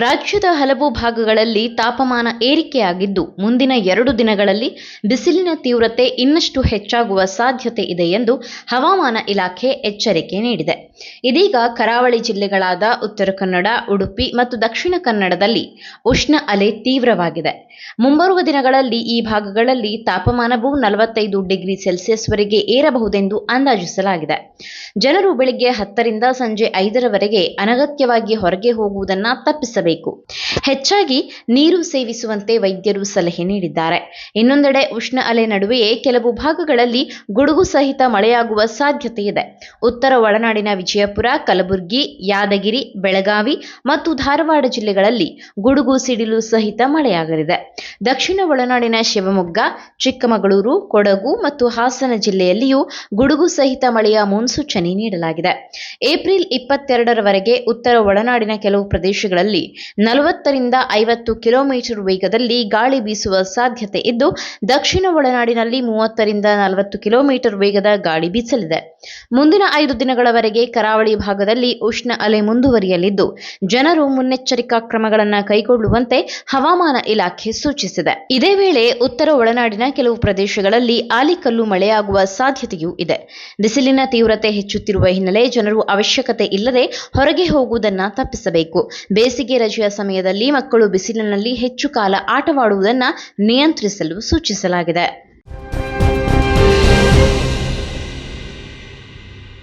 ರಾಜ್ಯದ ಹಲವು ಭಾಗಗಳಲ್ಲಿ ತಾಪಮಾನ ಏರಿಕೆಯಾಗಿದ್ದು, ಮುಂದಿನ 2 ದಿನಗಳಲ್ಲಿ ಬಿಸಿಲಿನ ತೀವ್ರತೆ ಇನ್ನಷ್ಟು ಹೆಚ್ಚಾಗುವ ಸಾಧ್ಯತೆ ಇದೆ ಎಂದು ಹವಾಮಾನ ಇಲಾಖೆ ಎಚ್ಚರಿಕೆ ನೀಡಿದೆ. ಇದೀಗ ಕರಾವಳಿ ಜಿಲ್ಲೆಗಳಾದ ಉತ್ತರ ಕನ್ನಡ, ಉಡುಪಿ ಮತ್ತು ದಕ್ಷಿಣ ಕನ್ನಡದಲ್ಲಿ ಉಷ್ಣ ಅಲೆ ತೀವ್ರವಾಗಿದೆ. ಮುಂಬರುವ ದಿನಗಳಲ್ಲಿ ಈ ಭಾಗಗಳಲ್ಲಿ ತಾಪಮಾನವು 45 ಡಿಗ್ರಿ ಸೆಲ್ಸಿಯಸ್ವರೆಗೆ ಏರಬಹುದೆಂದು ಅಂದಾಜಿಸಲಾಗಿದೆ. ಜನರು ಬೆಳಿಗ್ಗೆ 10 ರಿಂದ ಸಂಜೆ 5 ರವರೆಗೆ ಅನಗತ್ಯವಾಗಿ ಹೊರಗೆ ಹೋಗುವುದನ್ನು ತಪ್ಪಿಸಬೇಕು. ಹೆಚ್ಚಾಗಿ ನೀರು ಸೇವಿಸುವಂತೆ ವೈದ್ಯರು ಸಲಹೆ ನೀಡಿದ್ದಾರೆ. ಇನ್ನೊಂದೆಡೆ ಉಷ್ಣ ಅಲೆ ನಡುವೆಯೇ ಕೆಲವು ಭಾಗಗಳಲ್ಲಿ ಗುಡುಗು ಸಹಿತ ಮಳೆಯಾಗುವ ಸಾಧ್ಯತೆ ಇದೆ. ಉತ್ತರ ಒಳನಾಡಿನ ವಿಜಯಪುರ, ಕಲಬುರಗಿ, ಯಾದಗಿರಿ, ಬೆಳಗಾವಿ ಮತ್ತು ಧಾರವಾಡ ಜಿಲ್ಲೆಗಳಲ್ಲಿ ಗುಡುಗು ಸಿಡಿಲು ಸಹಿತ ಮಳೆಯಾಗಲಿದೆ. ದಕ್ಷಿಣ ಒಳನಾಡಿನ ಶಿವಮೊಗ್ಗ, ಚಿಕ್ಕಮಗಳೂರು, ಕೊಡಗು ಮತ್ತು ಹಾಸನ ಜಿಲ್ಲೆಯಲ್ಲಿಯೂ ಗುಡುಗು ಸಹಿತ ಮಳೆಯ ಮುನ್ಸೂಚನೆ ನೀಡಲಾಗಿದೆ. ಏಪ್ರಿಲ್ 22 ರವರೆಗೆ ಉತ್ತರ ಒಳನಾಡಿನ ಕೆಲವು ಪ್ರದೇಶಗಳಲ್ಲಿ 40 ರಿಂದ 50 ಕಿಲೋಮೀಟರ್ ವೇಗದಲ್ಲಿ ಗಾಳಿ ಬೀಸುವ ಸಾಧ್ಯತೆ ಇದ್ದು, ದಕ್ಷಿಣ ಒಳನಾಡಿನಲ್ಲಿ 30 ರಿಂದ 40 ಕಿಲೋಮೀಟರ್ ವೇಗದ ಗಾಳಿ ಬೀಸಲಿದೆ. ಮುಂದಿನ 5 ದಿನಗಳವರೆಗೆ ಕರಾವಳಿ ಭಾಗದಲ್ಲಿ ಉಷ್ಣ ಅಲೆ ಮುಂದುವರಿಯಲಿದ್ದು, ಜನರು ಮುನ್ನೆಚ್ಚರಿಕಾ ಕ್ರಮಗಳನ್ನು ಕೈಗೊಳ್ಳುವಂತೆ ಹವಾಮಾನ ಇಲಾಖೆ ಸೂಚಿಸಿದೆ. ಇದೇ ವೇಳೆ ಉತ್ತರ ಒಳನಾಡಿನ ಕೆಲವು ಪ್ರದೇಶಗಳಲ್ಲಿ ಆಲಿಕಲ್ಲು ಮಳೆಯಾಗುವ ಸಾಧ್ಯತೆಯೂ ಇದೆ. ಬಿಸಿಲಿನ ತೀವ್ರತೆ ಹೆಚ್ಚುತ್ತಿರುವ ಹಿನ್ನೆಲೆ ಜನರು ಅವಶ್ಯಕತೆ ಇಲ್ಲದೆ ಹೊರಗೆ ಹೋಗುವುದನ್ನು ತಪ್ಪಿಸಬೇಕು. ಬೇಸಿಗೆ ರಜೆಯ ಸಮಯದಲ್ಲಿ ಮಕ್ಕಳು ಬಿಸಿಲಿನಲ್ಲಿ ಹೆಚ್ಚು ಕಾಲ ಆಟವಾಡುವುದನ್ನು ನಿಯಂತ್ರಿಸಲು ಸೂಚಿಸಲಾಗಿದೆ.